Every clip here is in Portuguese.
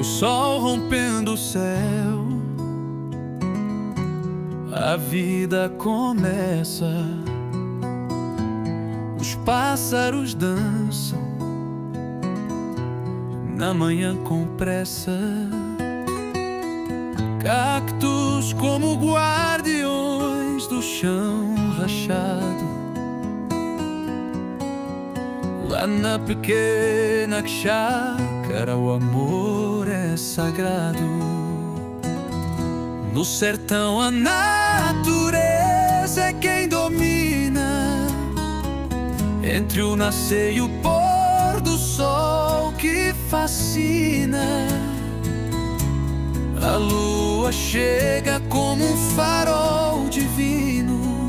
sol rompendo o céu, a vida começa. Os pássaros dançam na manhã com pressa. Cactos como guardiões do chão rachado. Lá na pequena chácara o amor é sagrado. No sertão a natureza é quem domina. Entre o nascer e o pôr do sol que fascina. A lua chega como um farol divino.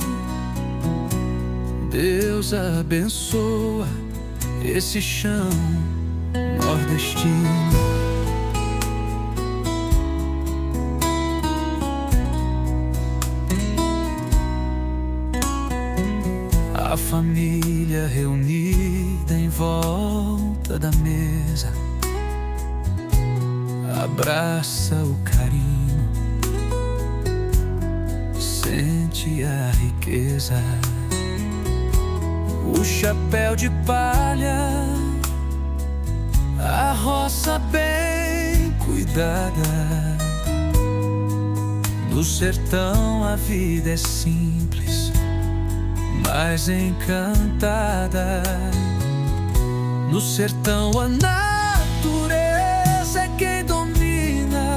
Deus abençoa esse chão nordestino. A família reunida em volta da mesa abraça o carinho, sente a riqueza. O chapéu de palha, a roça bem cuidada. No sertão a vida é simples, mas encantada. No sertão a natureza é quem domina.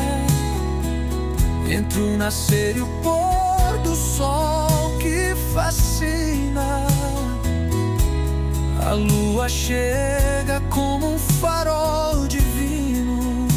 Entre o nascer e o pôr do sol que fascina. A lua chega como um farol divino.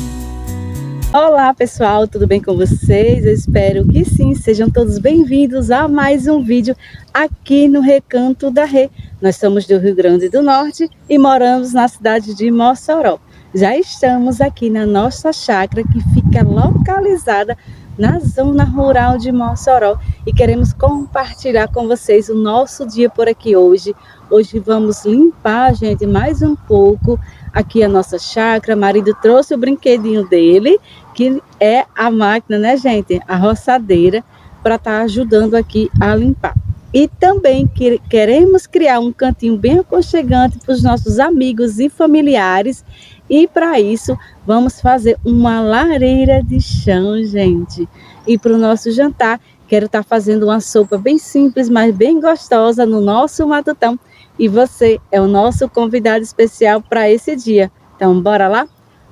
Olá pessoal, tudo bem com vocês? Eu espero que sim, sejam todos bem-vindos a mais um vídeo aqui no Recanto da Rê. Nós somos do Rio Grande do Norte e moramos na cidade de Mossoró. Já estamos aqui na nossa chácara que fica localizada na zona rural de Mossoró e queremos compartilhar com vocês o nosso dia por aqui hoje. Hoje vamos limpar, gente, mais um pouco aqui a nossa chácara. O marido trouxe o brinquedinho dele, que é a máquina, né, gente? A roçadeira, para estar ajudando aqui a limpar. E também queremos criar um cantinho bem aconchegante para os nossos amigos e familiares. E para isso, vamos fazer uma lareira de chão, gente. E para o nosso jantar, quero estar fazendo uma sopa bem simples, mas bem gostosa no nosso matutão. E você é o nosso convidado especial para esse dia. Então, bora lá?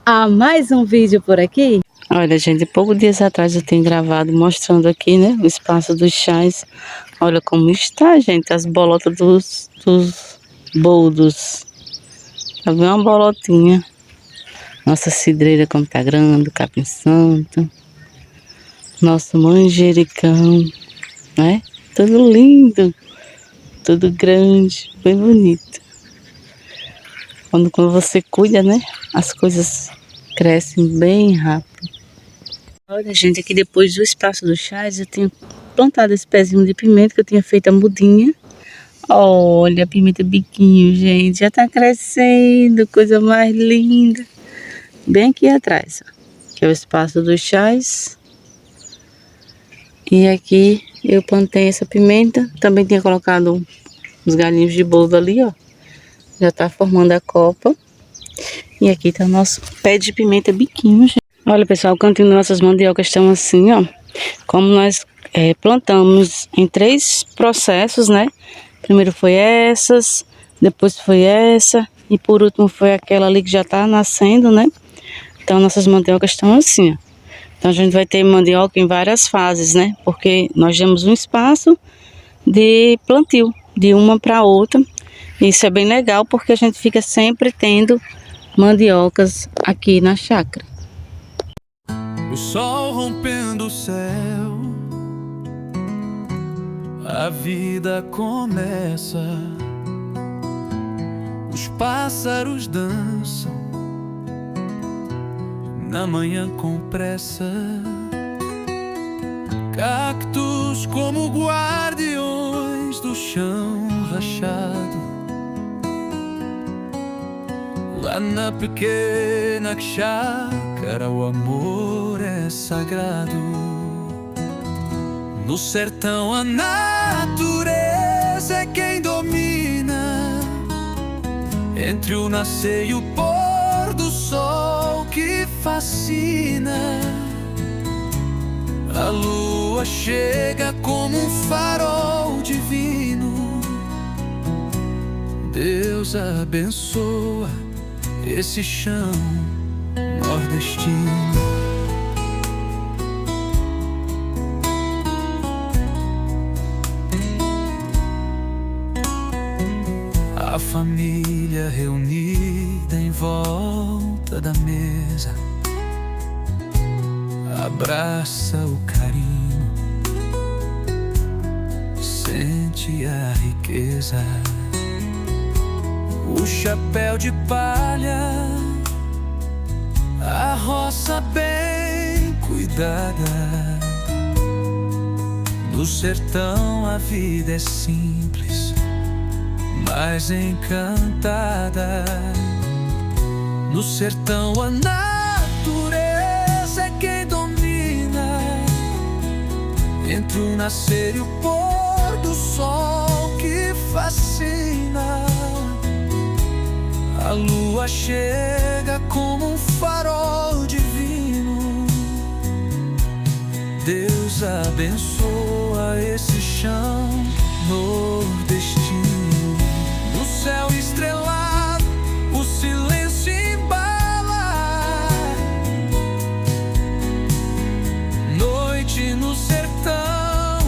A mais um vídeo por aqui. Olha, gente, poucos dias atrás eu tenho gravado mostrando aqui, né, o espaço dos chás. Olha como está, gente, as bolotas dos boldos. Tá vendo uma bolotinha? Nossa cidreira como tá grande, o capim santo. Nosso manjericão, né? Tudo lindo, tudo grande, bem bonito. Quando você cuida, né? As coisas crescem bem rápido. Olha, gente, aqui depois do espaço dos chás, eu tenho plantado esse pezinho de pimenta que eu tinha feito a mudinha. Olha, a pimenta biquinho, gente, já tá crescendo, coisa mais linda. Bem aqui atrás, ó, que é o espaço dos chás. E aqui eu plantei essa pimenta. Também tinha colocado uns galinhos de boldo ali, ó. Já tá formando a copa. E aqui tá o nosso pé de pimenta biquinho, gente. Olha, pessoal, o cantinho das nossas mandiocas estão assim, ó. Como nós plantamos em 3 processos, né? Primeiro foi essas, depois foi essa e por último foi aquela ali que já tá nascendo, né? Então nossas mandiocas estão assim, ó. Então a gente vai ter mandioca em várias fases, né? Porque nós temos um espaço de plantio, de uma para outra. Isso é bem legal porque a gente fica sempre tendo mandiocas aqui na chácara. O sol rompendo o céu, a vida começa. Os pássaros dançam na manhã com pressa. Cactos como guardiões do chão rachado. Lá na pequena chácara o amor é sagrado. No sertão a natureza é quem domina. Entre o nascer e o pôr do sol que fascina, a lua chega como um farol divino. Deus abençoa esse chão nordestino. A família reunida em volta da mesa abraça o carinho, sente a riqueza. O chapéu de palha, a roça bem cuidada. No sertão a vida é simples, mas encantada. No sertão a natureza é quem domina. Entre o nascer e o pôr do sol que fascina, a lua chega como um farol divino. Deus abençoa esse chão nordestino. No céu estrelado o silêncio embala, noite no sertão.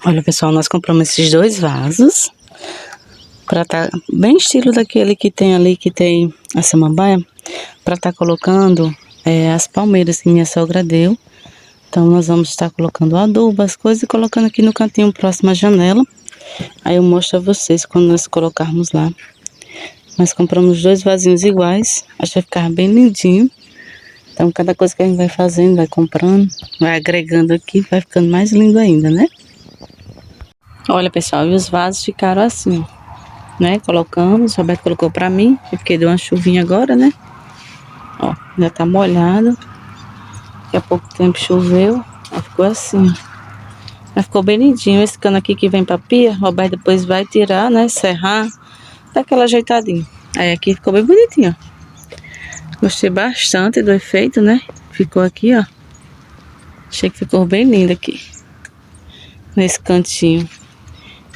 Olha, pessoal, nós compramos esses 2 vasos para tá bem estilo daquele que tem ali, que tem a samambaia, para tá colocando as palmeiras que minha sogra deu. Então nós vamos estar colocando adubo, as coisas, e colocando aqui no cantinho próximo à janela. Aí eu mostro a vocês quando nós colocarmos lá. Nós compramos 2 vasinhos iguais, acho que vai ficar bem lindinho. Então cada coisa que a gente vai fazendo, vai comprando, vai agregando aqui, vai ficando mais lindo ainda, né? Olha, pessoal, e os vasos ficaram assim, né? Colocamos, o Roberto colocou pra mim, porque deu uma chuvinha agora, né? Ó, já tá molhado. Daqui a pouco tempo choveu, aí ficou assim. Mas ficou bem lindinho. Esse cano aqui que vem pra pia, o Roberto depois vai tirar, né? Serrar, dá aquela ajeitadinha. Aí aqui ficou bem bonitinho, ó. Gostei bastante do efeito, né? Ficou aqui, ó. Achei que ficou bem lindo aqui, nesse cantinho,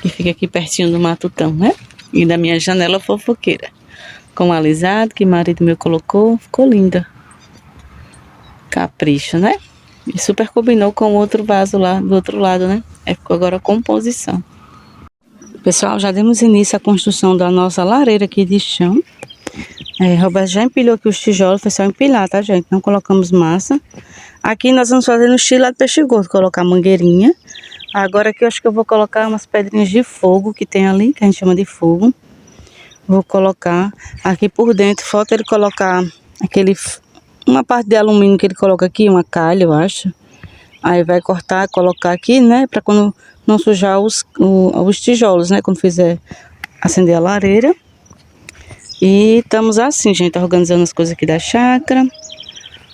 que fica aqui pertinho do matutão, né? E da minha janela fofoqueira, com o alisado que o marido meu colocou, ficou linda. Capricho, né? E super combinou com o outro vaso lá do outro lado, né? Aí ficou agora a composição. Pessoal, já demos início à construção da nossa lareira aqui de chão. Roberto já empilhou aqui os tijolos, foi só empilhar, tá, gente? Não colocamos massa. Aqui nós vamos fazer no estilo de peixe gordo, colocar mangueirinha. Agora aqui eu acho que eu vou colocar umas pedrinhas de fogo que tem ali, que a gente chama de fogo. Vou colocar aqui por dentro, falta ele colocar uma parte de alumínio que ele coloca aqui, uma calha, eu acho. Aí vai cortar, colocar aqui, né, para quando não sujar os tijolos, né, quando fizer acender a lareira. E estamos assim, gente, organizando as coisas aqui da chácara.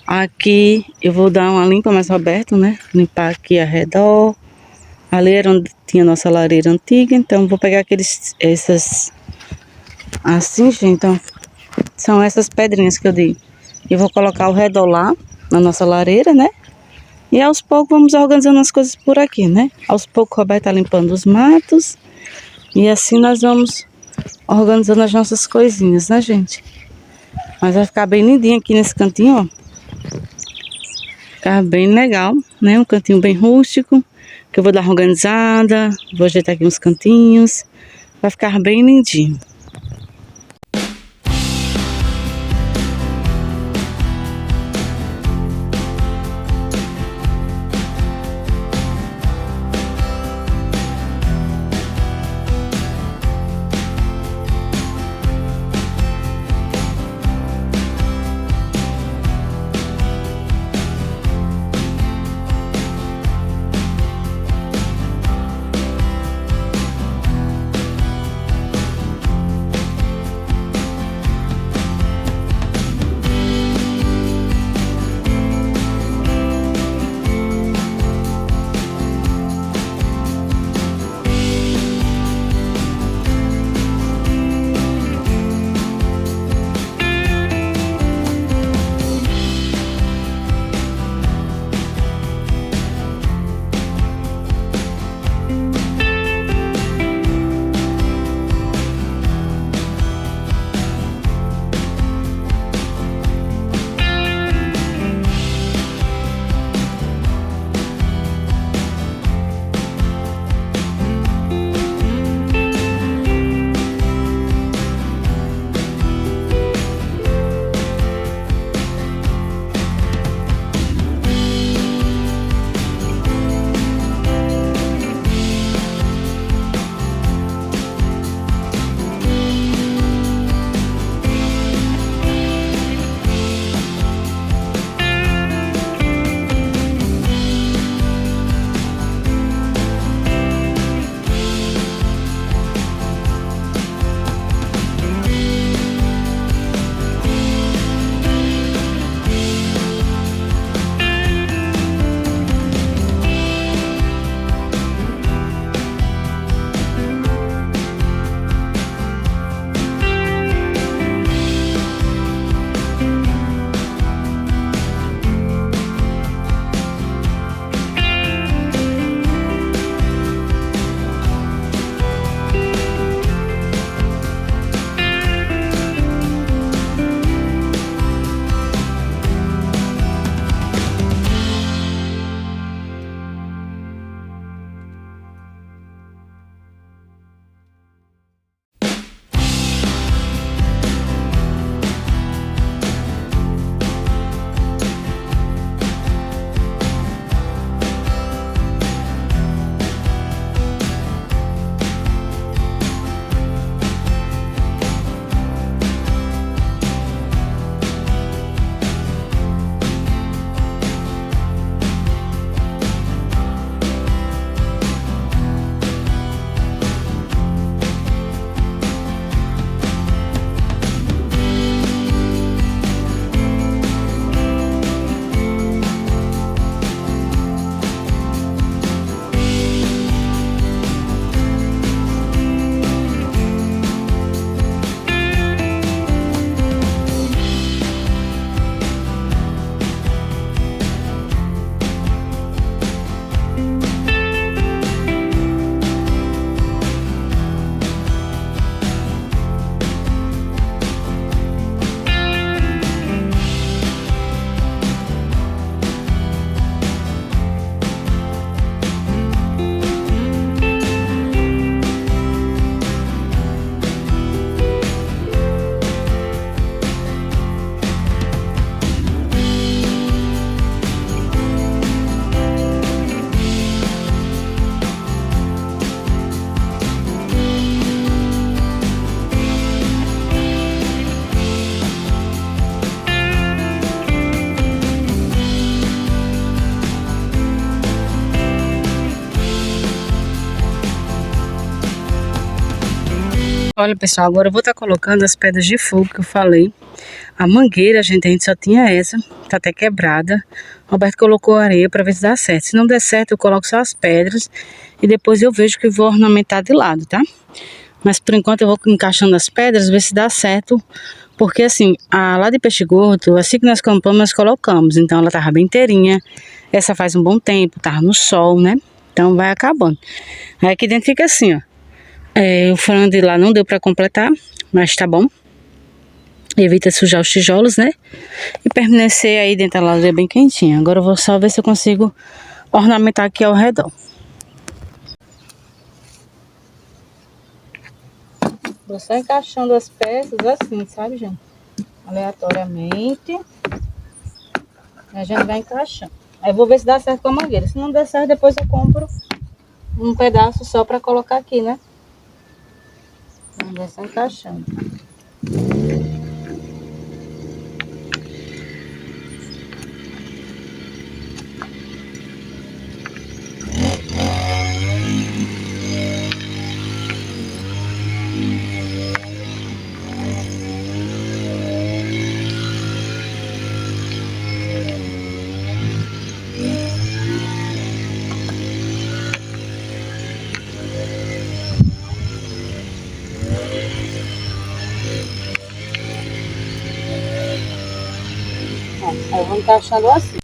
Aqui eu vou dar uma limpa mais, Roberto, né, limpar aqui ao redor. Ali era onde tinha a nossa lareira antiga, então vou pegar essas, assim, gente, então, são essas pedrinhas que eu dei. E vou colocar ao redor lá, na nossa lareira, né? E aos poucos vamos organizando as coisas por aqui, né? Aos poucos o Roberto tá limpando os matos. E assim nós vamos organizando as nossas coisinhas, né, gente? Mas vai ficar bem lindinho aqui nesse cantinho, ó. Ficar bem legal, né? Um cantinho bem rústico, que eu vou dar uma organizada. Vou ajeitar aqui uns cantinhos. Vai ficar bem lindinho. Olha, pessoal, agora eu vou estar colocando as pedras de fogo que eu falei. A mangueira, gente, a gente só tinha essa, tá até quebrada. O Roberto colocou areia para ver se dá certo. Se não der certo, eu coloco só as pedras e depois eu vejo que eu vou ornamentar de lado, tá? Mas por enquanto eu vou encaixando as pedras, ver se dá certo. Porque assim, lá de Peixe Gordo, assim que nós compramos, nós colocamos. Então ela tava bem inteirinha. Essa faz um bom tempo, tava no sol, né? Então vai acabando. Aí aqui dentro fica assim, ó. O forno de lá não deu para completar, mas tá bom. Evita sujar os tijolos, né? E permanecer aí dentro da lareira bem quentinha. Agora eu vou só ver se eu consigo ornamentar aqui ao redor. Vou só encaixando as peças assim, sabe, gente? Aleatoriamente. A gente vai encaixando. Aí eu vou ver se dá certo com a mangueira. Se não der certo, depois eu compro um pedaço só para colocar aqui, né? Vamos só encaixando. Aí eu vou encaixando assim.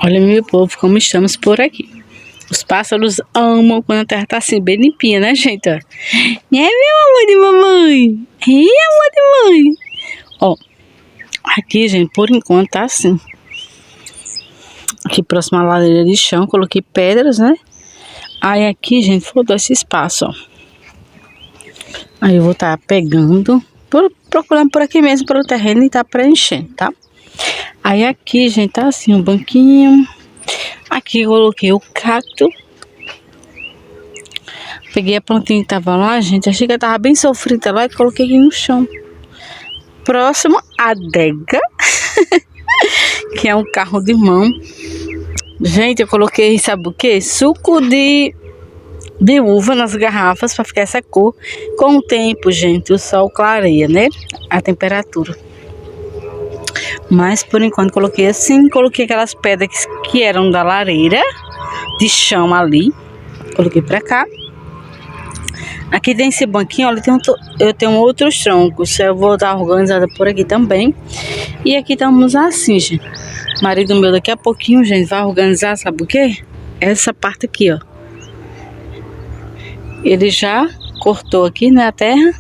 Olha, meu povo, como estamos por aqui. Os pássaros amam quando a terra tá assim, bem limpinha, né, gente? Ó. É, meu amor de mamãe. É, amor de mãe. Ó, aqui, gente, por enquanto tá assim. Aqui próximo à lareira de chão, coloquei pedras, né? Aí aqui, gente, faltou esse espaço, ó. Aí eu vou estar pegando, procurando por aqui mesmo, pelo terreno e tá preenchendo, tá? Aí aqui, gente, tá assim, um banquinho. Aqui eu coloquei o cacto. Peguei a plantinha que tava lá, gente. Achei que ela tava bem sofrida lá e coloquei aqui no chão. Próximo, a adega. Que é um carro de mão. Gente, eu coloquei, sabe o que? Suco de uva nas garrafas para ficar essa cor. Com o tempo, gente, o sol clareia, né? A temperatura. Mas por enquanto coloquei assim. Coloquei aquelas pedras que eram da lareira de chão ali. Coloquei pra cá. Aqui tem esse banquinho, olha, eu tenho outros troncos. Eu vou dar organizada por aqui também. E aqui estamos assim, gente. O marido meu daqui a pouquinho, gente, vai organizar, sabe o quê? Essa parte aqui, ó. Ele já cortou aqui, né, a terra.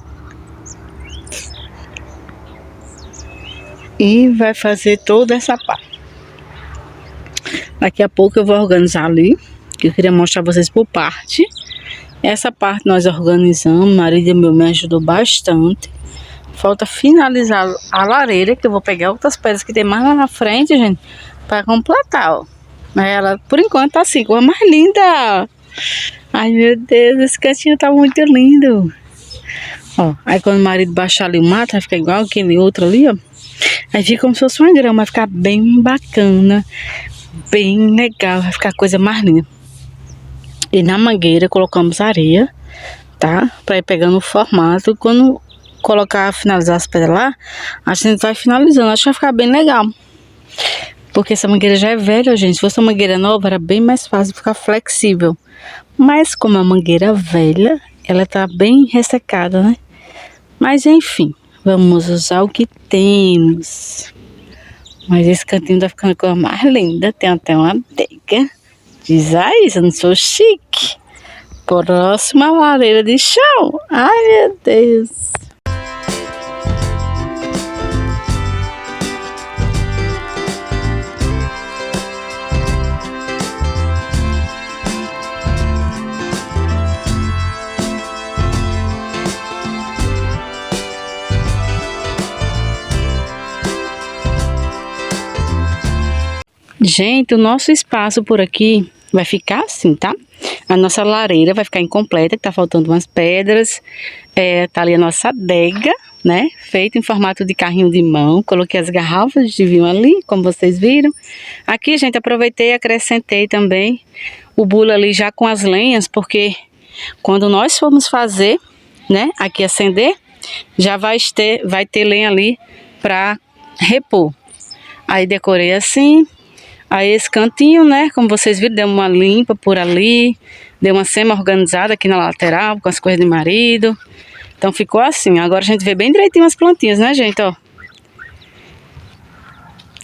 E vai fazer toda essa parte. Daqui a pouco eu vou organizar ali. Que eu queria mostrar pra vocês por parte. Essa parte nós organizamos. O marido meu me ajudou bastante. Falta finalizar a lareira. Que eu vou pegar outras pedras que tem mais lá na frente, gente. Pra completar, ó. Mas ela, por enquanto, tá assim. Coisa mais linda. Ai, meu Deus. Esse cantinho tá muito lindo. Ó. Aí quando o marido baixar ali o mato, vai ficar igual aquele outro ali, ó. Aí fica como se fosse uma grama, vai ficar bem bacana, bem legal, vai ficar a coisa mais linda. E na mangueira colocamos areia, tá? Pra ir pegando o formato. Quando finalizar as pedras lá, a gente vai finalizando, acho que vai ficar bem legal. Porque essa mangueira já é velha, gente. Se fosse uma mangueira nova, era bem mais fácil ficar flexível. Mas como é uma mangueira velha, ela tá bem ressecada, né? Mas enfim. Vamos usar o que temos. Mas esse cantinho tá ficando a coisa mais linda. Tem até uma adega. Diz aí, eu não sou chique. Próxima lareira de chão. Ai, meu Deus. Gente, o nosso espaço por aqui vai ficar assim, tá? A nossa lareira vai ficar incompleta, que tá faltando umas pedras. Tá ali a nossa adega, né? Feita em formato de carrinho de mão. Coloquei as garrafas de vinho ali, como vocês viram. Aqui, gente, aproveitei e acrescentei também o bule ali já com as lenhas, porque quando nós formos fazer, né? Aqui acender, já vai ter lenha ali pra repor. Aí decorei assim. Aí esse cantinho, né, como vocês viram, deu uma limpa por ali, deu uma semi-organizada aqui na lateral, com as coisas de marido. Então ficou assim. Agora a gente vê bem direitinho as plantinhas, né, gente, ó.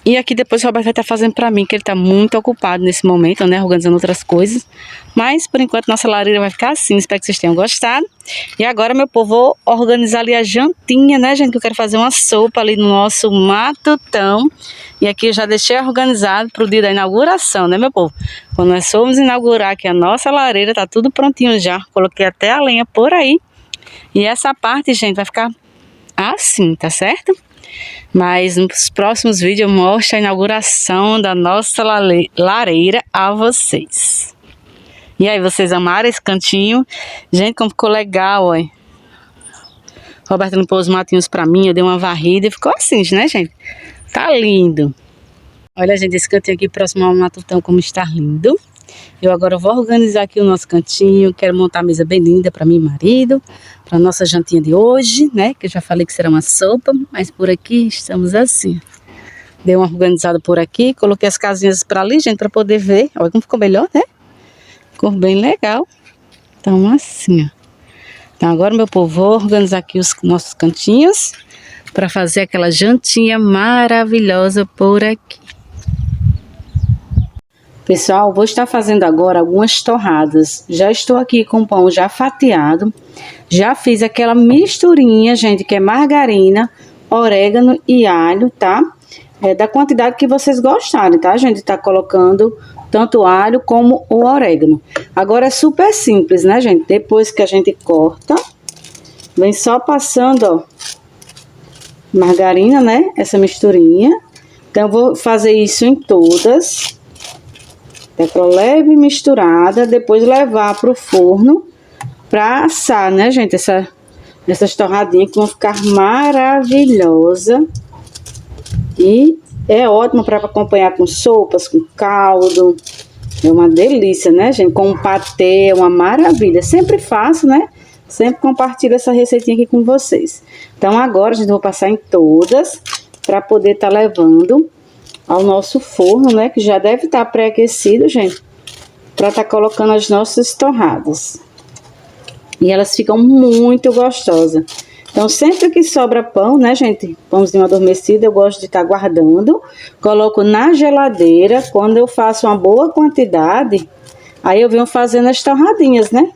E aqui depois o Roberto vai estar fazendo pra mim, que ele tá muito ocupado nesse momento, né, organizando outras coisas. Mas, por enquanto, nossa lareira vai ficar assim. Espero que vocês tenham gostado. E agora, meu povo, vou organizar ali a jantinha, né, gente, que eu quero fazer uma sopa ali no nosso matutão. E aqui eu já deixei organizado pro dia da inauguração, né, meu povo? Quando nós formos inaugurar aqui a nossa lareira, tá tudo prontinho já. Coloquei até a lenha por aí. E essa parte, gente, vai ficar assim, tá certo? Mas nos próximos vídeos eu mostro a inauguração da nossa lareira a vocês. E aí, vocês amaram esse cantinho? Gente, como ficou legal, ó. Roberto limpou os matinhos pra mim, eu dei uma varrida e ficou assim, né, gente? Tá lindo. Olha, gente, esse cantinho aqui próximo ao matutão, como está lindo. Eu agora vou organizar aqui o nosso cantinho. Quero montar a mesa bem linda para mim e marido, para nossa jantinha de hoje, né? Que eu já falei que será uma sopa, mas por aqui estamos assim. Dei uma organizada por aqui, coloquei as casinhas para ali, gente, para poder ver. Olha como ficou melhor, né? Ficou bem legal. Então, assim, ó. Então, agora, meu povo, vou organizar aqui os nossos cantinhos para fazer aquela jantinha maravilhosa por aqui. Pessoal, vou estar fazendo agora algumas torradas. Já estou aqui com o pão já fatiado. Já fiz aquela misturinha, gente, que é margarina, orégano e alho, tá? Da quantidade que vocês gostarem, tá, gente? Tá colocando tanto o alho como o orégano. Agora é super simples, né, gente? Depois que a gente corta, vem só passando, ó, margarina, né? Essa misturinha. Então, eu vou fazer isso em todas. Aquela leve misturada, depois levar pro forno para assar, né, gente? Essas torradinhas que vão ficar maravilhosas. E é ótimo para acompanhar com sopas, com caldo. É uma delícia, né, gente? Com um patê, é uma maravilha. Sempre faço, né? Sempre compartilho essa receitinha aqui com vocês. Então, agora, a gente vai passar em todas para poder estar levando ao nosso forno, né? Que já deve estar pré-aquecido, gente. Para estar colocando as nossas torradas. E elas ficam muito gostosas. Então, sempre que sobra pão, né, gente? Pãozinho adormecido, eu gosto de estar guardando. Coloco na geladeira. Quando eu faço uma boa quantidade, aí eu venho fazendo as torradinhas, né?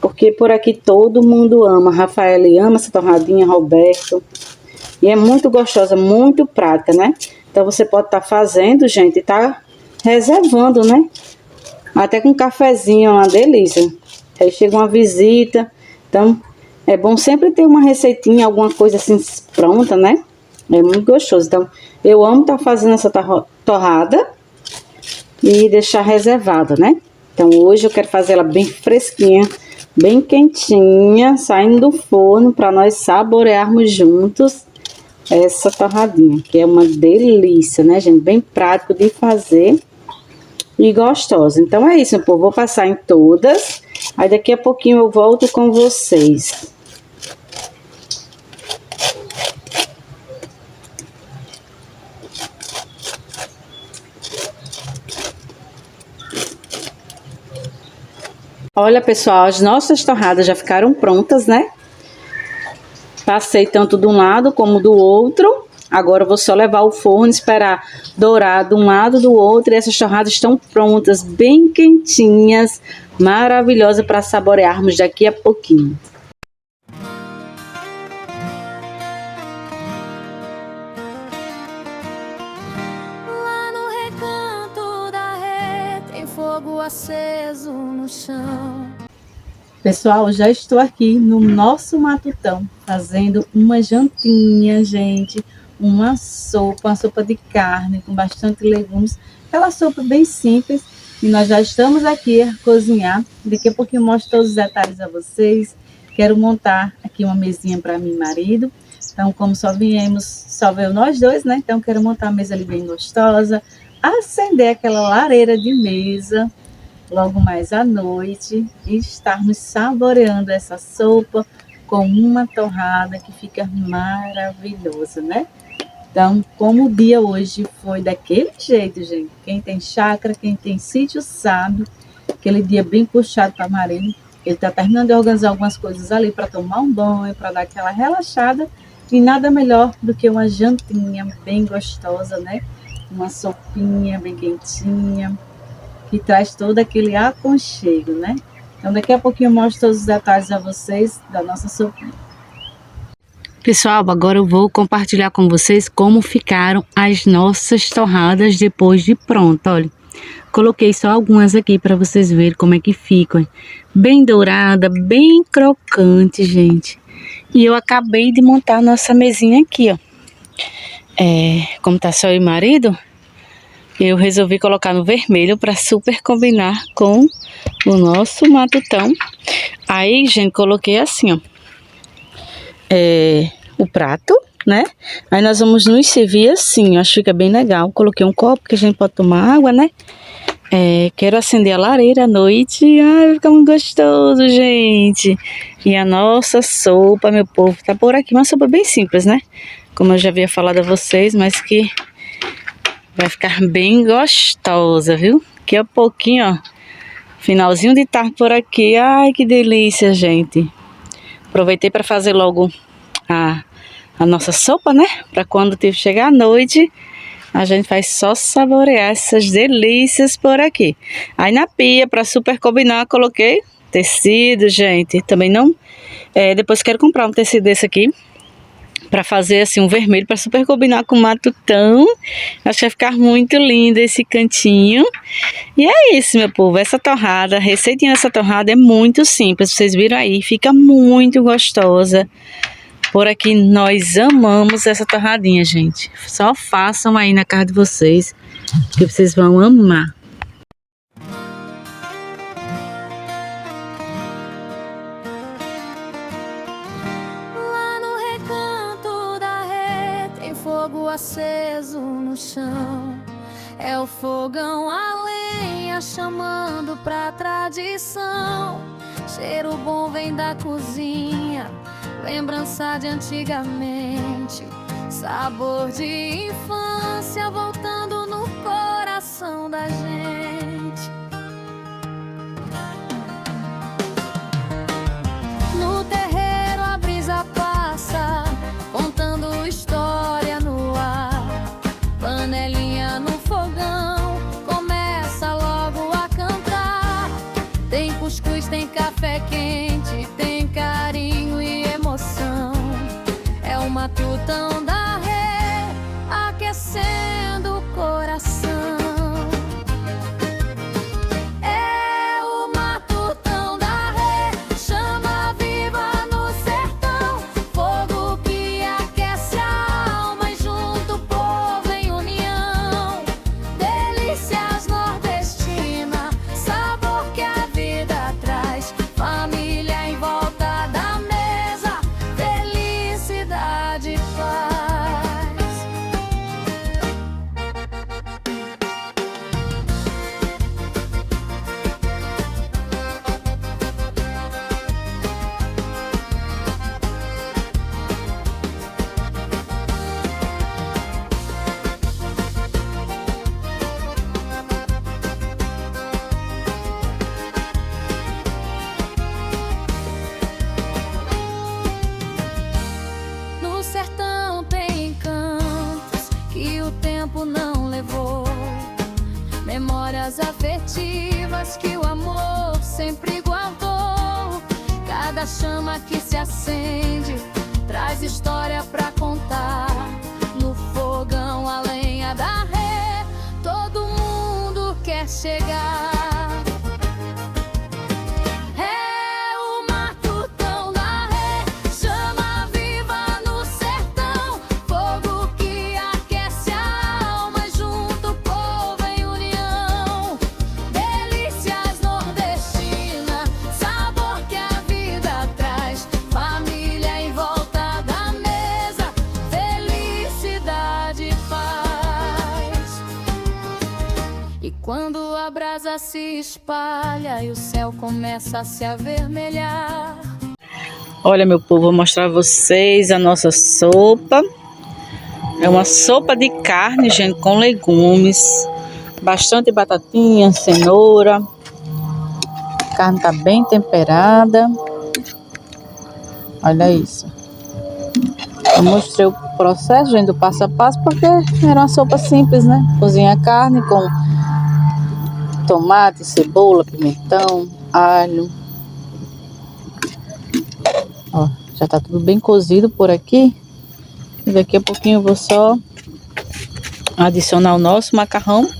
Porque por aqui todo mundo ama. Rafael ama essa torradinha, Roberto. E é muito gostosa, muito prática, né? Então, você pode estar fazendo, gente, e tá reservando, né? Até com um cafezinho, é uma delícia. Aí chega uma visita, então é bom sempre ter uma receitinha, alguma coisa assim pronta, né? É muito gostoso. Então, eu amo estar fazendo essa torrada e deixar reservada, né? Então, hoje eu quero fazer ela bem fresquinha, bem quentinha, saindo do forno para nós saborearmos juntos essa torradinha, que é uma delícia, né, gente? Bem prático de fazer e gostosa. Então é isso, meu povo. Vou passar em todas. Aí daqui a pouquinho eu volto com vocês. Olha, pessoal, as nossas torradas já ficaram prontas, né? Passei tanto de um lado como do outro. Agora eu vou só levar ao forno, esperar dourar de um lado do outro. E essas torradas estão prontas, bem quentinhas, maravilhosas para saborearmos daqui a pouquinho. Lá no recanto da rede tem fogo aceso no chão. Pessoal, já estou aqui no nosso matutão, fazendo uma jantinha, gente. Uma sopa de carne com bastante legumes. Aquela sopa bem simples. E nós já estamos aqui a cozinhar. Daqui a pouquinho eu mostro todos os detalhes a vocês. Quero montar aqui uma mesinha para mim e marido. Então, como só veio nós dois, né? Então, quero montar uma mesa ali bem gostosa. Acender aquela lareira de mesa logo mais à noite e estarmos saboreando essa sopa com uma torrada que fica maravilhosa, né? Então, como o dia hoje foi daquele jeito, gente, quem tem chácara, quem tem sítio sabe, aquele dia bem puxado para marido, ele tá terminando de organizar algumas coisas ali para tomar um banho, para dar aquela relaxada, e nada melhor do que uma jantinha bem gostosa, né? Uma sopinha bem quentinha, que traz todo aquele aconchego, né? Então, daqui a pouquinho eu mostro todos os detalhes a vocês da nossa sopinha. Pessoal, agora eu vou compartilhar com vocês como ficaram as nossas torradas depois de pronto, olha. Coloquei só algumas aqui para vocês verem como é que ficam. Bem dourada, bem crocante, gente. E eu acabei de montar a nossa mesinha aqui, ó. Como tá só eu e marido, eu resolvi colocar no vermelho para super combinar com o nosso matutão. Aí, gente, coloquei assim, ó. O prato, né? Aí nós vamos nos servir assim, acho que fica bem legal. Coloquei um copo que a gente pode tomar água, né? Quero acender a lareira à noite. Ai, vai ficar muito gostoso, gente. E a nossa sopa, meu povo, tá por aqui. Uma sopa bem simples, né? Como eu já havia falado a vocês, mas que vai ficar bem gostosa, viu? Daqui a pouquinho, ó. Finalzinho de tarde por aqui. Ai, que delícia, gente. Aproveitei para fazer logo a nossa sopa, né? Para quando chegar a noite, A gente vai só saborear essas delícias por aqui. Aí na pia, para super combinar, coloquei tecido, gente. Também não... depois quero comprar um tecido desse aqui, para fazer assim um vermelho, para super combinar com o matutão. Acho que vai ficar muito lindo esse cantinho. E é isso, meu povo. Essa torrada, a receitinha dessa torrada é muito simples. Vocês viram aí, fica muito gostosa. Por aqui nós amamos essa torradinha, gente. Só façam aí na casa de vocês, que vocês vão amar. Lá no recanto da rede tem fogo aceso no chão. É o fogão a lenha chamando pra tradição. Cheiro bom vem da cozinha, lembrança de antigamente, sabor de infância voltando no coração da gente. No terreiro a brisa passa, contando história no ar. Panelinha no fogão, começa logo a cantar. Tem cuscuz, tem café quente, tem carinho e emoção. É o matutão da rê, aquecendo o coração. É o matutão da rê, chama viva no sertão. Fogo que aquece a alma e junto o povo em união. Delícias nordestinas, sabor que a vida traz. Família em volta da mesa, felicidade e paz. No sertão tem encantos que o tempo não levou, memórias afetivas que o amor sempre guardou. Cada chama que se acende traz história pra contar. No fogão a lenha da rê, todo mundo quer chegar. É o matutão da rê, chama viva no sertão. Fogo que aquece a alma e junto o povo em união. Delícias nordestinas, sabor que a vida traz. Família em volta da mesa, felicidade e paz. E quando a brasa se espalha e o céu começa a se avermelhar. Olha, meu povo, vou mostrar a vocês a nossa sopa. É uma sopa de carne, gente, com legumes. Bastante batatinha, cenoura. A carne tá bem temperada. Olha isso. Eu mostrei o processo, gente, do passo a passo, porque era uma sopa simples, né? Cozinha a carne com tomate, cebola, pimentão, alho. Ó, já tá tudo bem cozido por aqui. E daqui a pouquinho eu vou só adicionar o nosso macarrão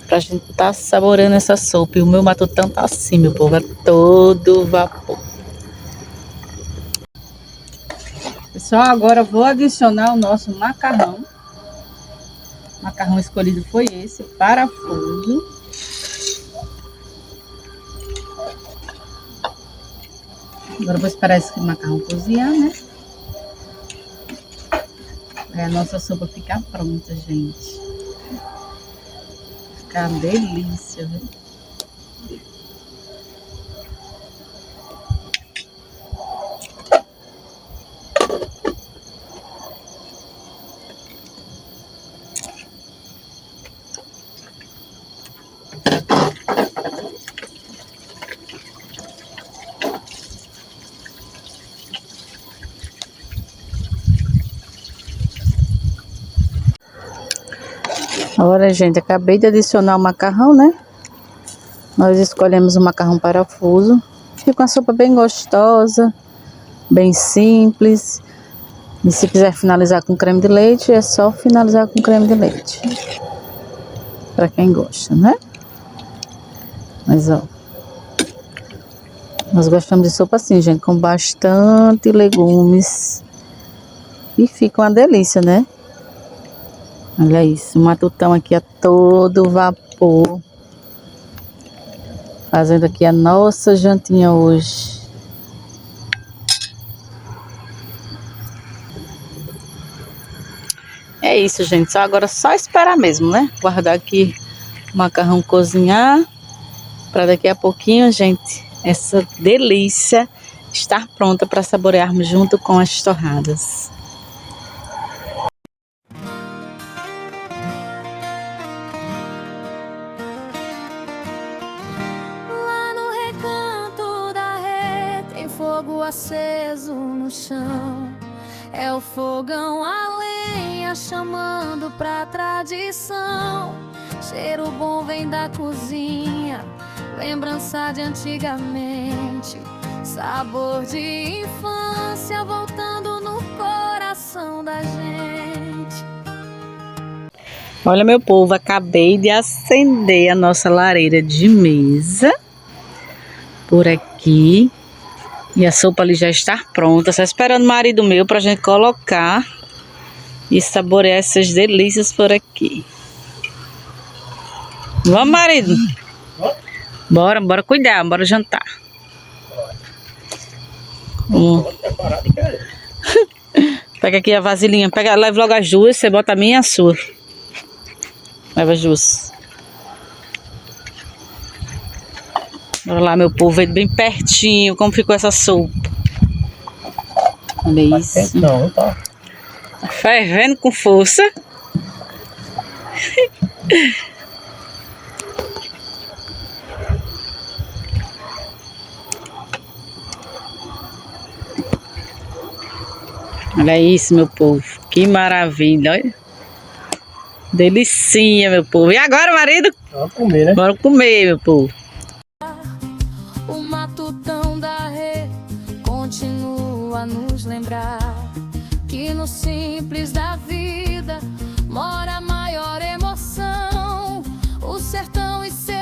pra gente tá saboreando essa sopa. E o meu matutão tá assim, meu povo, é todo vapor. Pessoal, agora eu vou adicionar o nosso macarrão. O macarrão escolhido foi esse, parafuso. Agora eu vou esperar esse macarrão cozinhar, né? Aí a nossa sopa ficar pronta, gente. Ficar uma delícia, viu? Olha, gente, acabei de adicionar o macarrão, né? Nós escolhemos o macarrão parafuso. Fica uma sopa bem gostosa, bem simples. E se quiser finalizar com creme de leite, é só finalizar com creme de leite. Pra quem gosta, né? Mas, ó. Nós gostamos de sopa assim, gente, com bastante legumes. E fica uma delícia, né? Olha isso, o matutão aqui a todo vapor. Fazendo aqui a nossa jantinha hoje. É isso, gente. Agora só esperar mesmo, né? Guardar aqui o macarrão cozinhar. Para daqui a pouquinho, gente, essa delícia estar pronta para saborearmos junto com as torradas. Lá no recanto da rede tem fogo aceso no chão. É o fogão a lenha chamando pra tradição. Cheiro bom vem da cozinha, lembrança de antigamente. Sabor de infância voltando no coração da gente. Olha, meu povo, acabei de acender a nossa lareira de mesa por aqui. E a sopa ali já está pronta. Só esperando o marido meu pra gente colocar e saborear essas delícias por aqui. Vamos, marido? Bora cuidar, bora jantar. Pega aqui a vasilhinha, leva logo as duas, você bota a minha e a sua. Leva as duas. Bora lá, meu povo, ver bem pertinho como ficou essa sopa. Olha isso. Não, tá. Tá fervendo com força. Olha isso, meu povo. Que maravilha, olha. Delicinha, meu povo. E agora, marido? Vamos comer, né? Bora comer, meu povo. O matutão da rede continua a nos lembrar que no simples da vida mora a maior emoção. O sertão e seu